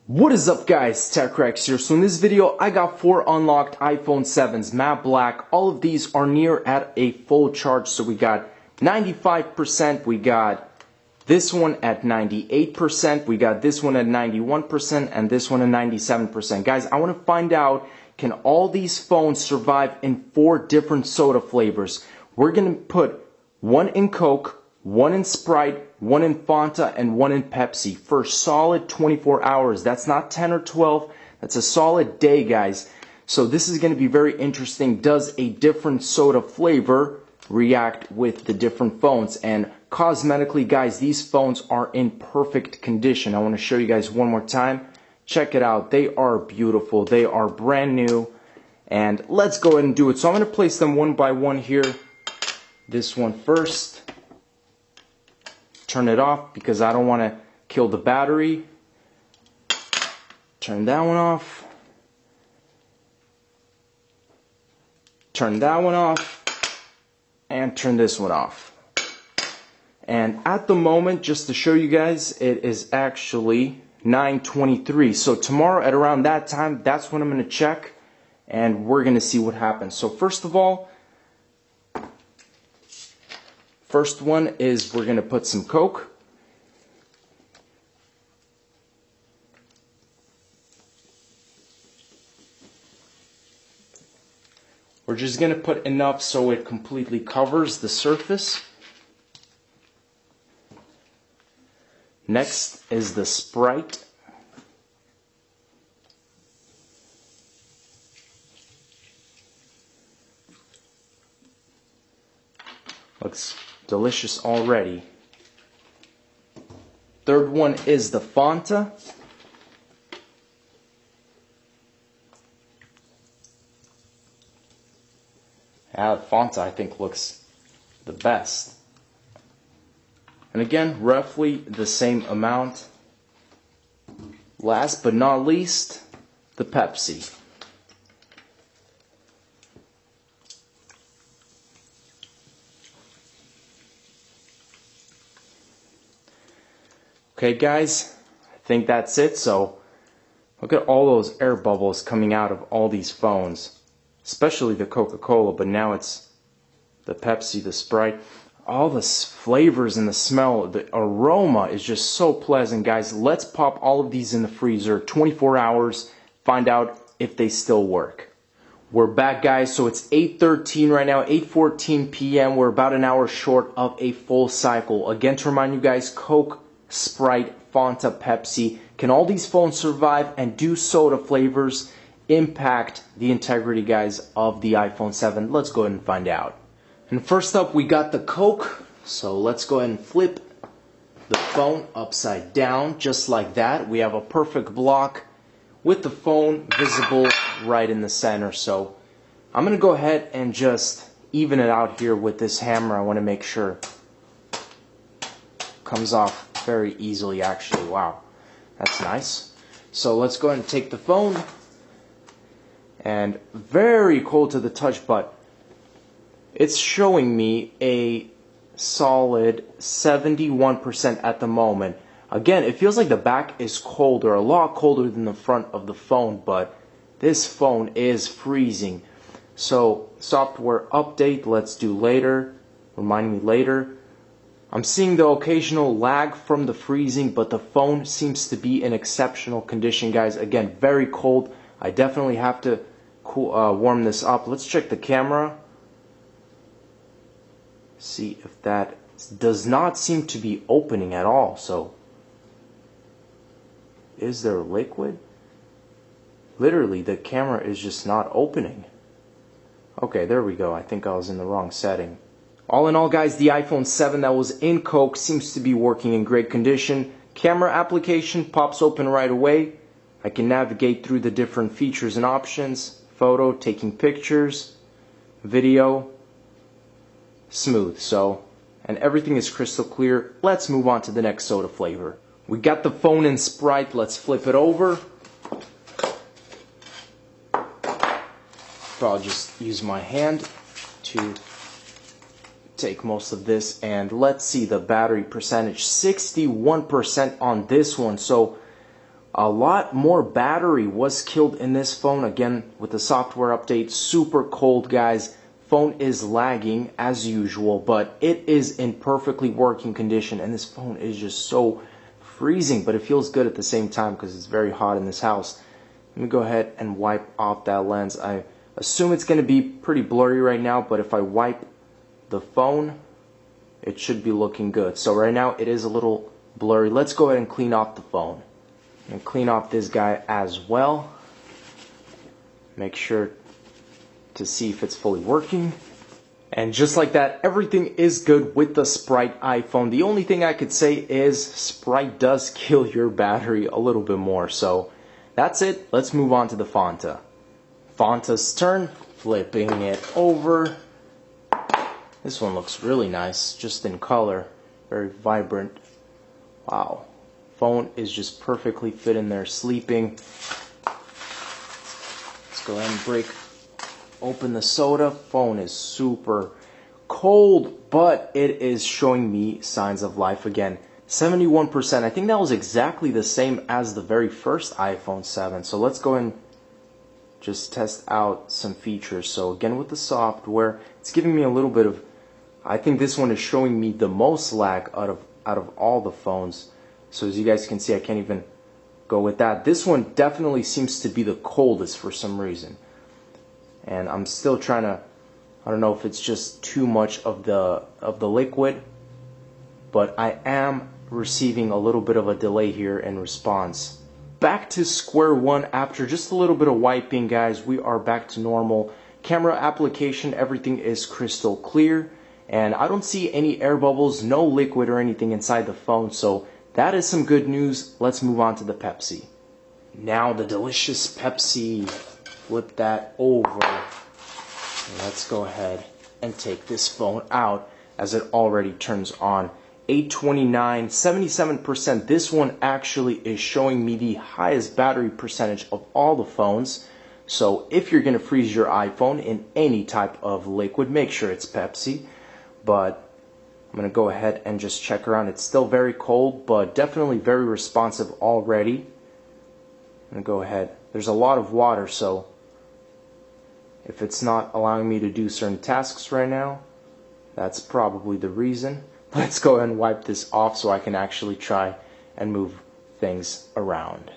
What is up, guys? TechRex here. So in this video I got 4 unlocked iPhone 7s matte black. All of these are near at a full charge. So we got 95%, we got this one at 98%, we got this one at 91%, and this one at 97%. Guys, I want to find out, can all these phones survive in 4 different soda flavors? We're going to put one in Coke, one in Sprite, one in Fanta, and one in Pepsi for a solid 24 hours. That's not 10 or 12. That's a solid day, guys. So this is going to be very interesting. Does a different soda flavor react with the different phones? And cosmetically, guys, these phones are in perfect condition. I want to show you guys one more time. Check it out. They are beautiful. They are brand new. And let's go ahead and do it. So I'm going to place them one by one here. This one first. Turn it off because I don't want to kill the battery. Turn that one off. Turn that one off. And turn this one off. And at the moment, just to show you guys, it is actually 9:23. So tomorrow at around that time, that's when I'm going to check. And we're going to see what happens. So first of all, first one is we're going to put some Coke. We're just going to put enough so it completely covers the surface. Next is the Sprite. Looks delicious already. Third one is the Fanta. Fanta I think looks the best. And again, roughly the same amount. Last but not least, the Pepsi. Okay, guys, I think that's it. So look at all those air bubbles coming out of all these phones, especially the Coca-Cola, but now it's the Pepsi, the Sprite. All the flavors and the smell, the aroma is just so pleasant, guys. Let's pop all of these in the freezer, 24 hours, find out if they still work. We're back, guys, so it's 8:13 right now, 8:14 p.m. We're about an hour short of a full cycle. Again, to remind you guys, Coke, Sprite, Fanta, Pepsi. Can all these phones survive, and do soda flavors impact the integrity, guys, of the iPhone 7? Let's go ahead and find out. And first up, we got the Coke. So let's go ahead and flip the phone upside down, just like that. We have a perfect block with the phone visible right in the center. So I'm going to go ahead and just even it out here with this hammer. I want to make sure it comes off very easily, actually. Wow, that's nice. So let's go ahead and take the phone. And very cold to the touch, but it's showing me a solid 71% at the moment. Again, it feels like the back is colder, a lot colder than the front of the phone, but this phone is freezing. So software update, let's do later. Remind me later. I'm seeing the occasional lag from the freezing, but the phone seems to be in exceptional condition, guys. Again, very cold. I definitely have to warm this up. Let's check the camera. See if that does not seem to be opening at all. So is there liquid? Literally, the camera is just not opening. Okay, there we go. I think I was in the wrong setting. All in all, guys, the iPhone 7 that was in Coke seems to be working in great condition. Camera application pops open right away. I can navigate through the different features and options. Photo, taking pictures, video, smooth. So, and everything is crystal clear. Let's move on to the next soda flavor. We got the phone in Sprite. Let's flip it over. So I'll just use my hand to take most of this, and let's see the battery percentage. 61% on this one. So A lot more battery was killed in this phone. Again, with the software update, super cold, guys. Phone is lagging as usual, but it is in perfectly working condition, and this phone is just so freezing, but it feels good at the same time because it's very hot in this house. Let me go ahead and wipe off that lens. I assume it's going to be pretty blurry right now, but if I wipe the phone, it should be looking good. So right now it is a little blurry. Let's go ahead and clean off the phone. And clean off this guy as well. Make sure to see if it's fully working. And just like that, everything is good with the Sprite iPhone. The only thing I could say is Sprite does kill your battery a little bit more. So that's it. Let's move on to the Fanta. Fanta's turn. Flipping it over. This one looks really nice, just in color. Very vibrant. Wow. Phone is just perfectly fit in there sleeping. Let's go ahead and break open the soda. Phone is super cold, but it is showing me signs of life again. 71%. I think that was exactly the same as the very first iPhone 7. So let's go and just test out some features. So again, with the software, it's giving me a little bit of, I think this one is showing me the most lag out of all the phones. So as you guys can see, I can't even go with that. This one definitely seems to be the coldest for some reason. And I'm still trying to, I don't know if it's just too much of the liquid, but I am receiving a little bit of a delay here in response. Back to square one after just a little bit of wiping, guys. We are back to normal. Camera application, everything is crystal clear. And I don't see any air bubbles, no liquid or anything inside the phone. So that is some good news. Let's move on to the Pepsi. Now the delicious Pepsi. Flip that over. Let's go ahead and take this phone out as it already turns on. 829, 77%. This one actually is showing me the highest battery percentage of all the phones. So if you're going to freeze your iPhone in any type of liquid, make sure it's Pepsi. But I'm going to go ahead and just check around. It's still very cold, but definitely very responsive already. I'm going to go ahead. There's a lot of water, so if it's not allowing me to do certain tasks right now, that's probably the reason. Let's go ahead and wipe this off so I can actually try and move things around.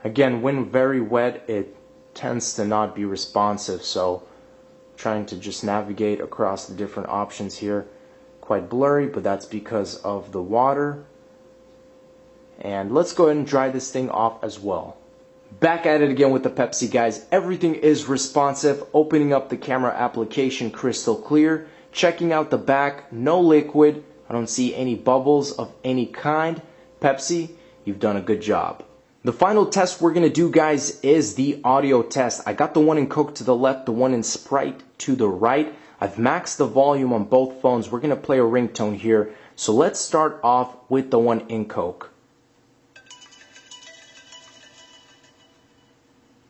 Again, when very wet, it tends to not be responsive, so trying to just navigate across the different options here. Quite blurry, but that's because of the water. And let's go ahead and dry this thing off as well. Back at it again with the Pepsi, guys. Everything is responsive. Opening up the camera application, crystal clear. Checking out the back, no liquid. I don't see any bubbles of any kind. Pepsi, you've done a good job. The final test we're going to do, guys, is the audio test. I got the one in Coke to the left, the one in Sprite to the right. I've maxed the volume on both phones. We're going to play a ringtone here. So let's start off with the one in Coke.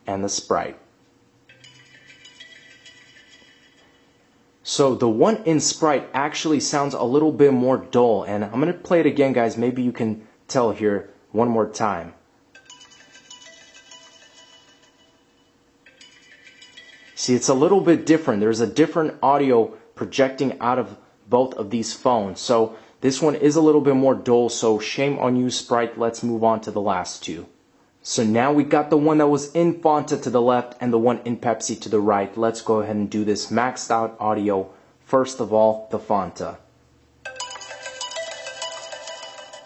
And the Sprite. So the one in Sprite actually sounds a little bit more dull. And I'm going to play it again, guys. Maybe you can tell here one more time. See, it's a little bit different. There's a different audio projecting out of both of these phones. So this one is a little bit more dull, so shame on you, Sprite. Let's move on to the last two. So now we got the one that was in Fanta to the left and the one in Pepsi to the right. Let's go ahead and do this maxed out audio. First of all, the Fanta.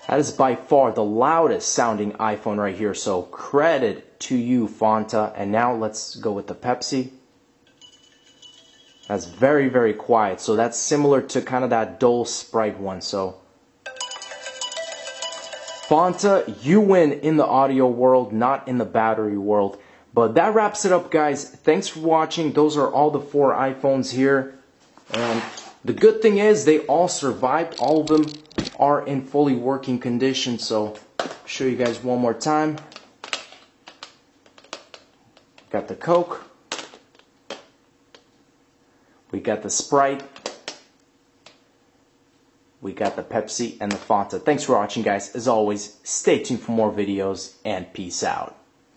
That is by far the loudest sounding iPhone right here, so credit to you, Fanta. And now let's go with the Pepsi. That's very, very quiet. So that's similar to kind of that dull Sprite one. So Fanta, you win in the audio world, not in the battery world. But that wraps it up, guys. Thanks for watching. Those are all the 4 iPhones here. And the good thing is they all survived. All of them are in fully working condition. So I'll show you guys one more time. Got the Coke. We got the Sprite. we got the Pepsi and the Fanta. Thanks for watching, guys. As always, stay tuned for more videos, and peace out.